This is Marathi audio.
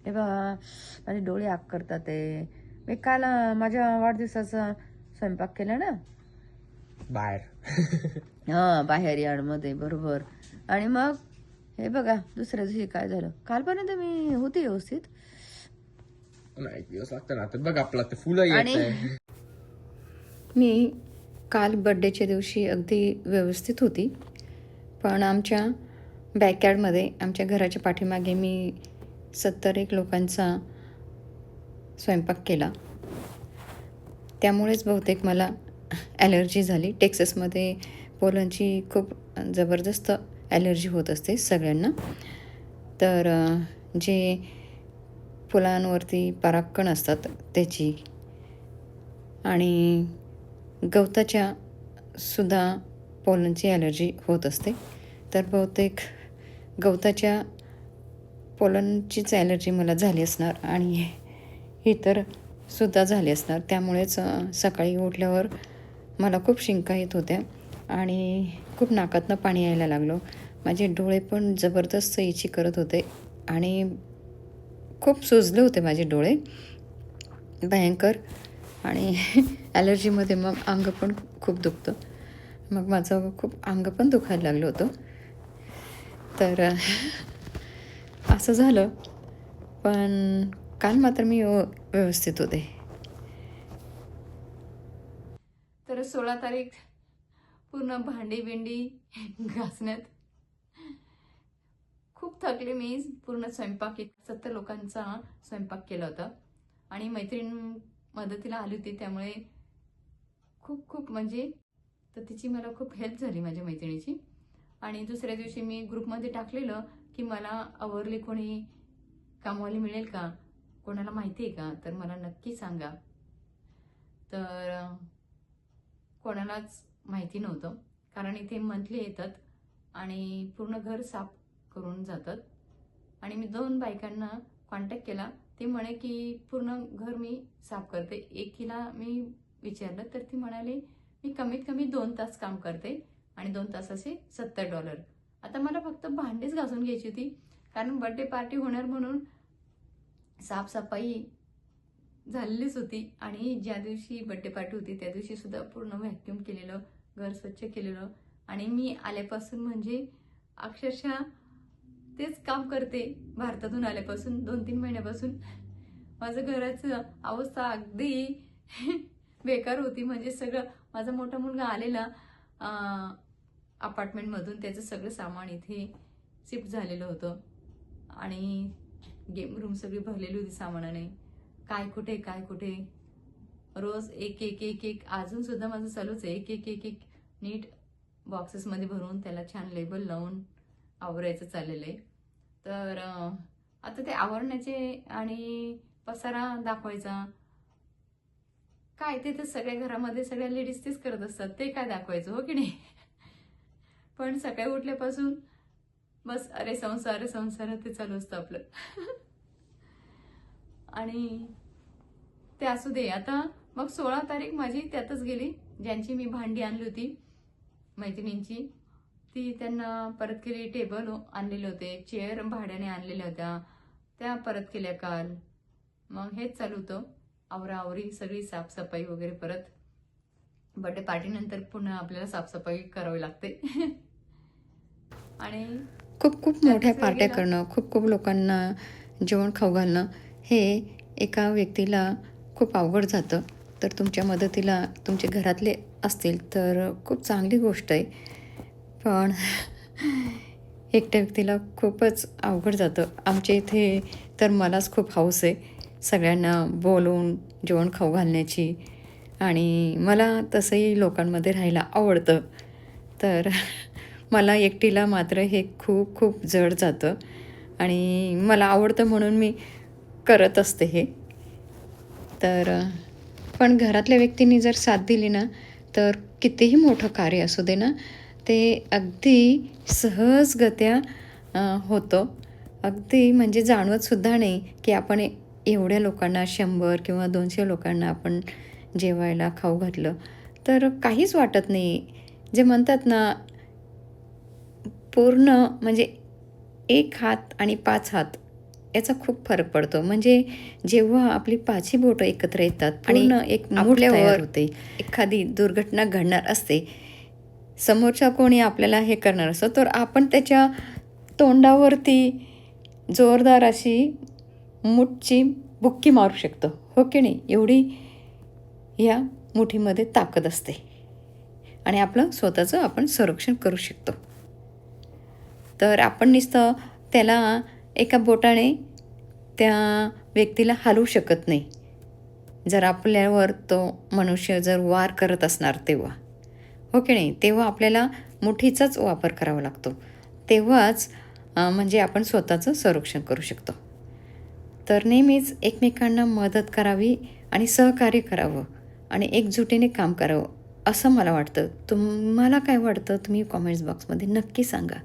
हे बघा माझे डोळे आग करतात ते. मी काल माझ्या वाढदिवसाचा स्वयंपाक केला ना बाहेर. हा बाहेर यार्डमध्ये, बरोबर. आणि मग हे बघा दुसऱ्या दिवशी काय झालं. कालपर्यंत मी होती व्यवस्थित नाही दिवस लागतं ना. आता बघ आपला ते फुलं येत आणि आहे. मी काल बड्डेच्या दिवशी अगदी व्यवस्थित होती, पण आमच्या बॅकयार्डमध्ये आमच्या घराच्या पाठीमागे मी 70 लोकांचा स्वयंपाक केला. त्यामुळेच बहुतेक मला ॲलर्जी झाली. टेक्सासमध्ये पोलनची खूप जबरदस्त ॲलर्जी होत असते सगळ्यांना. तर जे फुलांवरती परागकण असतात त्याची आणि गवताच्या सुद्धा पोलनची ॲलर्जी होत असते. तर बहुतेक गवताच्या पोलनचीच ॲलर्जी मला झाली असणार आणि इतर सुद्धा झाली असणार. त्यामुळेच सकाळी उठल्यावर मला खूप शिंका येत होत्या आणि खूप नाकातनं पाणी यायला लागलं. माझे डोळे पण जबरदस्त इची करत होते आणि खूप सुजले होते माझे डोळे भयंकर. आणि ॲलर्जीमध्ये मग अंग पण खूप दुखतं. मग माझं खूप अंग पण दुखायला लागलं होतं. तर असं झालं. पण काल मात्र मी व्यवस्थित होते. तर 16 तारीख पूर्ण भांडी बिंडी घासण्यात खूप थकले मी. पूर्ण स्वयंपाक 70 लोकांचा स्वयंपाक केला होता आणि मैत्रीण मदतीला आली होती. त्यामुळे खूप खूप म्हणजे तर तिची मला खूप हेल्प झाली माझ्या मैत्रिणीची. आणि दुसऱ्या दिवशी मी ग्रुपमध्ये टाकलेलं की मला आवरले कोणी कामवाली मिळेल का, कोणाला माहिती आहे का, तर मला नक्की सांगा. तर कोणालाच माहिती नव्हतं, कारण इथे मंथली येतात आणि पूर्ण घर साफ करून जातात. आणि मी 2 बायकांना कॉन्टॅक्ट केला. ते म्हणे की पूर्ण घर मी साफ करते. एकीला मी विचारलं तर ती म्हणाली मी कमीत कमी 2 तास काम करते आणि 2 तासाचे $70. आता मला फक्त भांडेच घासून घ्यायची होती, कारण बर्थडे पार्टी होणार म्हणून साफसफाई झालेलीच होती. आणि ज्या दिवशी बर्थडे पार्टी होती त्या दिवशी सुद्धा पूर्ण व्हॅक्यूम केलेलं, घर स्वच्छ केलेलं. आणि मी आल्यापासून म्हणजे अक्षरशः तेच काम करते. भारतातून आल्यापासून 2-3 महिन्यापासून माझं घराचं अवस्था अगदी बेकार होती. म्हणजे सगळं माझा मोठा मुलगा आलेला अपार्टमेंटमधून, त्याचं सगळं सामान इथे शिफ्ट झालेलं होतं आणि गेम रूम सगळी भरलेली होती सामानाने. काय कुठे रोज एक एक एक एक अजून सुद्धा माझं चालूच आहे. एक एक एक एक नीट बॉक्सेसमध्ये भरून त्याला छान लेबल लावून आवरायचं चाललेलं आहे. तर आता ते आवरण्याचे आणि पसारा दाखवायचा काय, ते तर सगळ्या घरामध्ये सगळ्या लेडीज तेच करत असतात. ते काय दाखवायचं, हो की नाही. पण सकाळी उठल्यापासून बस अरे संसार ते चालू असतं आपलं. आणि ते असू दे. आता मग 16 तारीख माझी त्यातच गेली. ज्यांची मी भांडी आणली होती मैत्रिणींची, ती त्यांना परत केली. टेबल आणलेले होते, चेअर भाड्याने आणलेल्या होत्या, त्या परत केल्या काल. मग हेच चालू होतं, आवराआवरी सगळी साफसफाई वगैरे. परत बर्थडे पार्टीनंतर पुन्हा आपल्याला साफसफाई करावी लागते. आणि खूप खूप मोठ्या पार्ट्या करणं, खूप खूप लोकांना जेवण खाऊ घालणं हे एका व्यक्तीला खूप अवघड जातं. तर तुमच्या मदतीला तुमचे घरातले असतील तर खूप चांगली गोष्ट आहे. पण एकट्या व्यक्तीला खूपच अवघड जातं. आमच्या इथे तर मलाच खूप हौस आहे सगळ्यांना बोलवून जेवण खाऊ घालण्याची. आणि मला तसंही लोकांमध्ये राहायला आवडतं. तर मला एकटीला मात्र हे खूप खूप जड जातं आणि मला आवडतं म्हणून मी करत असते हे. तर पण घरातल्या व्यक्तींनी जर साथ दिली ना, तर कितीही मोठं कार्य असू दे ना, ते अगदी सहजगत्या होतं. अगदी म्हणजे जाणवतसुद्धा नाही की आपण एवढ्या लोकांना 100 किंवा 200 लोकांना आपण जेवायला खाऊ घातलं तर काहीच वाटत नाही. जे म्हणतात ना, पूर्ण म्हणजे 1 हात आणि 5 हात याचा खूप फरक पडतो. म्हणजे जेव्हा आपली 5ही बोटं एकत्र येतात आणि एक मूठ तयार होते, एखादी दुर्घटना घडणार असते, समोरच्या कोणी आपल्याला हे करणार असतं, तर आपण त्याच्या तोंडावरती जोरदार अशी मूठची बुक्की मारू शकतो, हो की नाही? एवढी या मुठीमध्ये ताकद असते आणि आपलं स्वतःचं आपण संरक्षण करू शकतो. तर आपण नुसतं त्याला एका बोटाने त्या व्यक्तीला हलवू शकत नाही, जर आपल्यावर तो मनुष्य जर वार करत असणार तेव्हा, हो की नाही? तेव्हा आपल्याला मुठीचाच वापर करावा लागतो. तेव्हाच म्हणजे आपण स्वतःचं संरक्षण करू शकतो. तर नेहमीच एकमेकांना मदत करावी आणि सहकार्य करावं आणि एकजुटीने काम करावं असं मला वाटतं. तुम्हाला काय वाटतं? तुम्ही कॉमेंट्स बॉक्समध्ये नक्की सांगा.